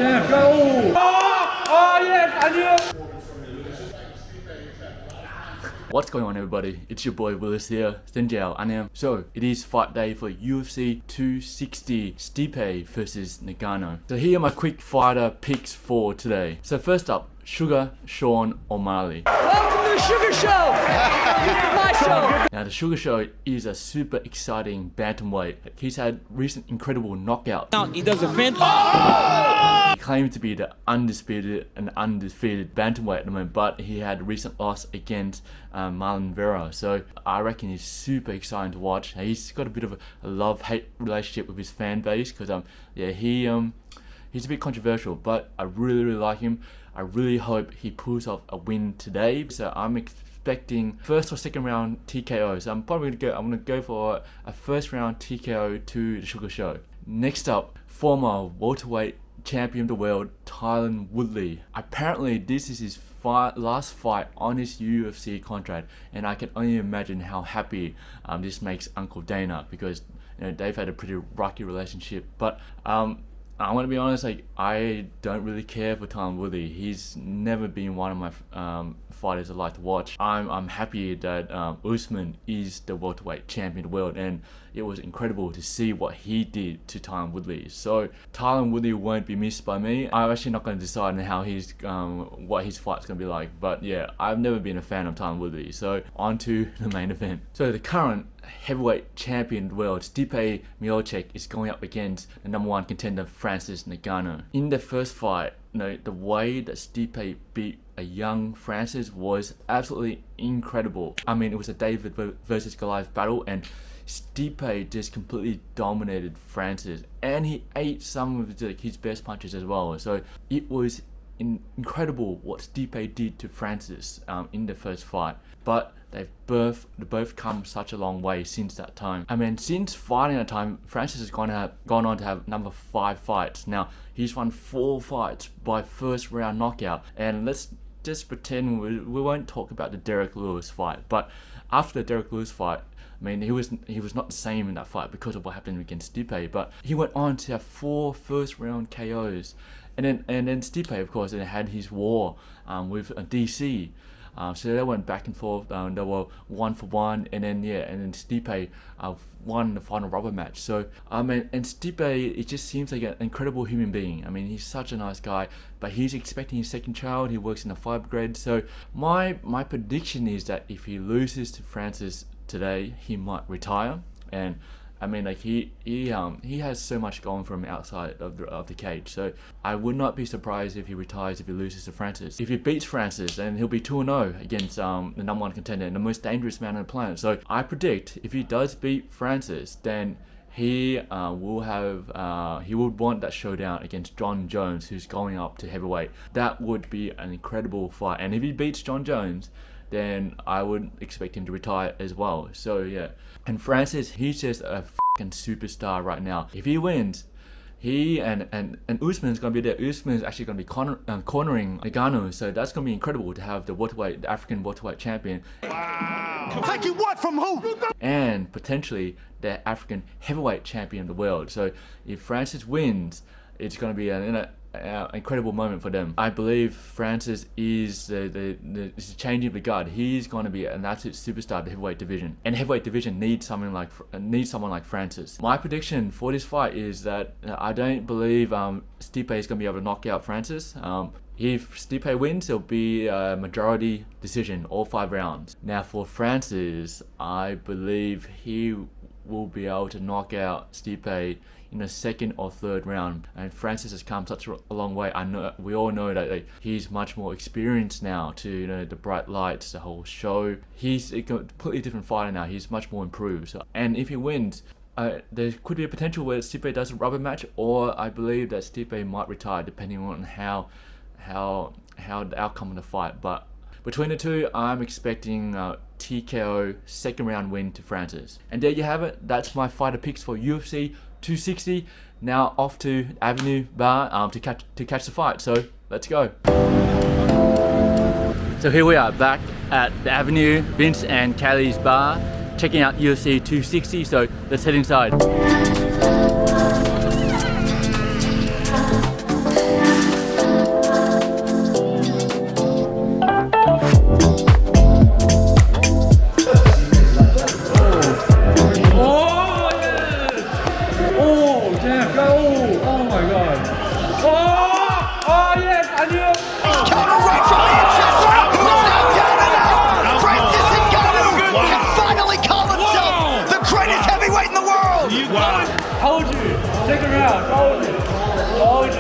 champ, go! Oh yes, I knew. What's going on, everybody? It's your boy Willis here. Xin Anam. So it is fight day for UFC 260 Stipe versus Ngannou. So here are my quick fighter picks for today. So first up, Sugar Sean O'Malley. Welcome to the Sugar Show! This is my show! Now the Sugar Show is a super exciting bantamweight. He's had recent incredible knockouts. He does a fantastic. He claimed to be the undisputed bantamweight at the moment, but he had a recent loss against Marlon Vera. So I reckon he's super exciting to watch. He's got a bit of a love-hate relationship with his fan base because he's a bit controversial, but I really like him. I really hope he pulls off a win today. So I'm expecting first or second round TKO. So I'm gonna go for a first round TKO to the Sugar Show. Next up, former welterweight champion of the world, Tyron Woodley. Apparently this is his last fight on his UFC contract, and I can only imagine how happy this makes Uncle Dana, because they've had a pretty rocky relationship. But I want to be honest, I don't really care for Tyron Woodley. He's never been one of my fighters I like to watch. I'm happy that Usman is the welterweight champion of the world, and it was incredible to see what he did to Tyron Woodley. So Tyron Woodley won't be missed by me. I'm actually not going to decide on how what his fight's going to be like. But yeah, I've never been a fan of Tyron Woodley. So on to the main event. So the current heavyweight champion of the world, Stipe Miocic, is going up against the #1 contender Francis Ngannou. In the first fight, the way that Stipe beat a young Francis was absolutely incredible. I mean, it was a David versus Goliath battle, and Stipe just completely dominated Francis, and he ate some of his best punches as well. So it was incredible what Stipe did to Francis in the first fight. But they've both come such a long way since that time. I mean, since fighting that time, Francis has gone on to have number 5 fights. Now he's won 4 fights by first round knockout. And let's just pretend we won't talk about the Derek Lewis fight. But after the Derek Lewis fight, I mean, he was not the same in that fight because of what happened against Stipe. But he went on to have 4 first round KOs. And then Stipe, of course, had his war with DC. So they went back and forth. They were 1 for 1, and then Stipe won the final rubber match. So and Stipe, it just seems like an incredible human being. I mean, he's such a nice guy, but he's expecting his second child. He works in the fire brigade. So my prediction is that if he loses to Francis today, he might retire. And I mean, he has so much going for him outside of the cage. So I would not be surprised if he retires if he loses to Francis. If he beats Francis, then he'll be 2-0 against the #1 contender and the most dangerous man on the planet. So I predict if he does beat Francis, then he would want that showdown against John Jones, who's going up to heavyweight. That would be an incredible fight. And if he beats John Jones, then I would expect him to retire as well. So yeah. And Francis, he's just a fucking superstar right now. If he wins, he and Usman's gonna be there. Usman's actually gonna be cornering Ngannou, so that's gonna be incredible to have the African welterweight champion. Wow! Taking what from who? And potentially the African heavyweight champion of the world. So if Francis wins, it's gonna be an incredible moment for them. I believe Francis is the changing of the guard. He's going to be an absolute superstar of the heavyweight division, and heavyweight division needs someone like Francis. My prediction for this fight is that I don't believe Stipe is going to be able to knock out Francis. If Stipe wins, it'll be a majority decision, all 5 rounds. Now for Francis, I believe he will be able to knock out Stipe in the 2nd or 3rd round. And Francis has come such a long way. I know, we all know that he's much more experienced now to the bright lights, the whole show. He's a completely different fighter now. He's much more improved. So, and if he wins, there could be a potential where Stipe does a rubber match, or I believe that Stipe might retire depending on how the outcome of the fight. But between the two, I'm expecting TKO 2nd round win to Francis. And there you have it. That's my fighter picks for UFC 260. Now off to Avenue Bar to catch the fight. So let's go. So here we are back at the Avenue, Vince and Kaylee's bar, checking out UFC 260. So let's head inside.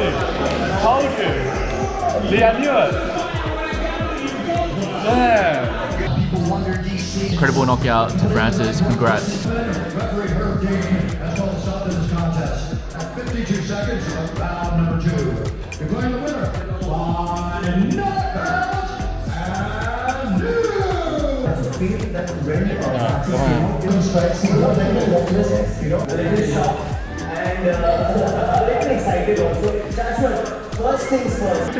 Told you. See, I knew it. Yeah. Incredible knockout to Francis. Congrats. Referee Fearer Denim has called a stop to this contest at 52 seconds of round number 2. Declaring the winner by knockout and feel that when strikes, and a little excited also. That's what first things first.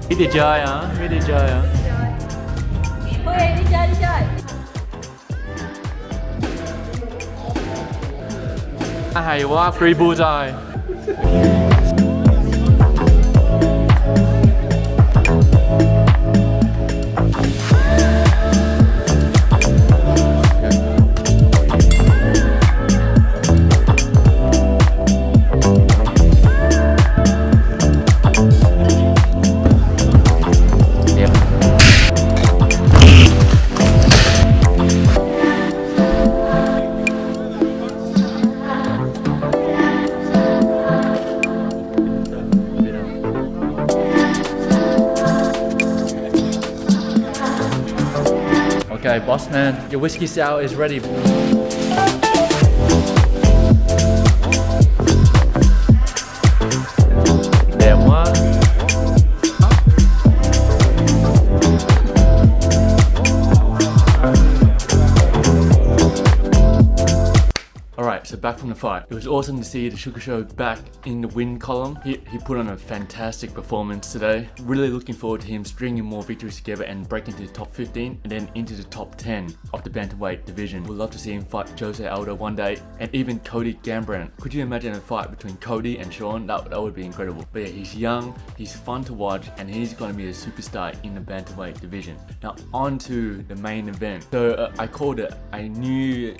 Đi chơi hả? Đi chơi hả? Ôi, đi chơi, đi chơi. Hay quá, free bullseye. Okay, boss man, your whiskey sour is ready. Damn what? Alright, so back from the fight. It was awesome to see the Sugar Show back in the win column. He put on a fantastic performance today. Really looking forward to him stringing more victories together and breaking into the top 15 and then into the top 10 of the bantamweight division. We'd love to see him fight Jose Aldo one day and even Cody Garbrandt. Could you imagine a fight between Cody and Sean? That would be incredible. But yeah, he's young, he's fun to watch, and he's going to be a superstar in the bantamweight division. Now on to the main event. So I called it. I knew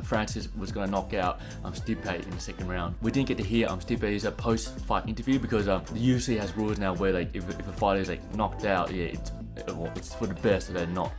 Francis was going to knock out Stipe in the second round. We didn't get to hear Stipe's post-fight interview because the UFC has rules now where like if a fighter is like knocked out, yeah, it's for the best that they not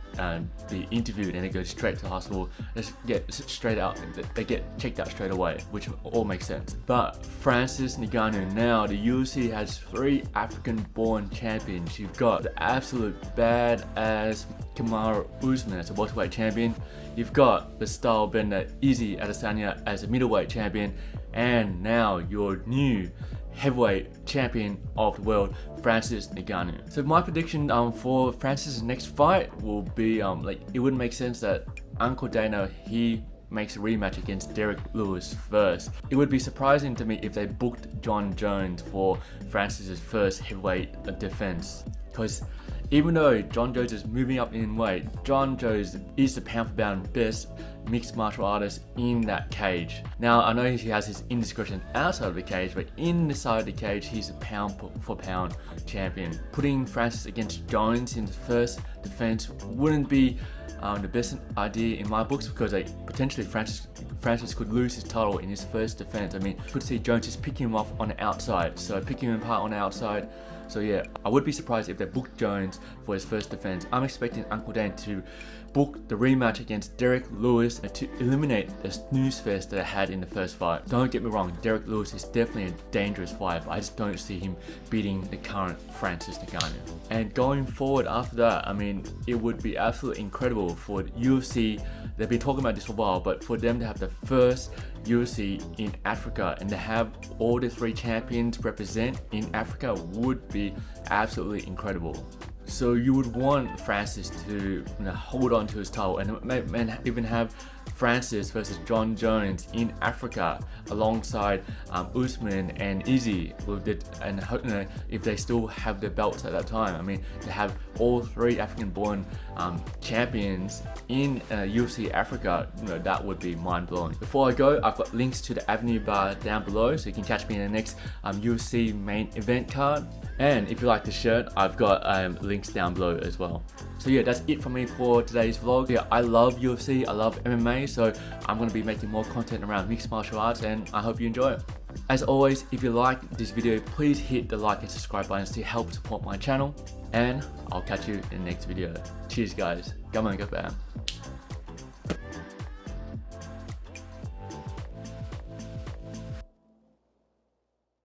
be interviewed and they go straight to the hospital. Just get straight out. They get checked out straight away, which all makes sense. But Francis Ngannou, now the UFC has 3 African-born champions. You've got the absolute badass Kamaru Usman as a welterweight champion. You've got the style bender Izzy Adesanya as a middleweight champion, and now your new heavyweight champion of the world, Francis Ngannou. So my prediction for Francis' next fight will be like it wouldn't make sense that Uncle Dana he makes a rematch against Derek Lewis first. It would be surprising to me if they booked John Jones for Francis' first heavyweight defense, because even though John Jones is moving up in weight, John Jones is the pound for pound best mixed martial artist in that cage. Now I know he has his indiscretion outside of the cage, but inside the cage he's a pound for pound champion. Putting Francis against Jones in the first defense wouldn't be the best idea in my books, because like potentially Francis could lose his title in his first defense. I mean, you could see Jones just picking him off on the outside, so picking him apart on the outside. So yeah, I would be surprised if they booked Jones for his first defense. I'm expecting Uncle Dan to book the rematch against Derek Lewis to eliminate the snooze fest that I had in the first fight. Don't get me wrong, Derek Lewis is definitely a dangerous fighter, but I just don't see him beating the current Francis Ngannou. And going forward after that, I mean, it would be absolutely incredible for the UFC. They've been talking about this for a while, but for them to have the first UFC in Africa and to have all the 3 champions represent in Africa would be absolutely incredible. So you would want Francis to hold on to his title and even have Francis versus John Jones in Africa alongside Usman and Izzy with it, and if they still have their belts at that time. I mean, to have all 3 African-born champions in UFC Africa, that would be mind-blowing. Before I go, I've got links to the Avenue bar down below, so you can catch me in the next UFC main event card. And if you like the shirt, I've got links down below as well. So yeah, that's it from me for today's vlog. Yeah, I love UFC, I love MMA, so I'm going to be making more content around mixed martial arts, and I hope you enjoy it. As always, if you like this video, please hit the like and subscribe buttons to help support my channel, and I'll catch you in the next video. Cheers guys, come on, go bam.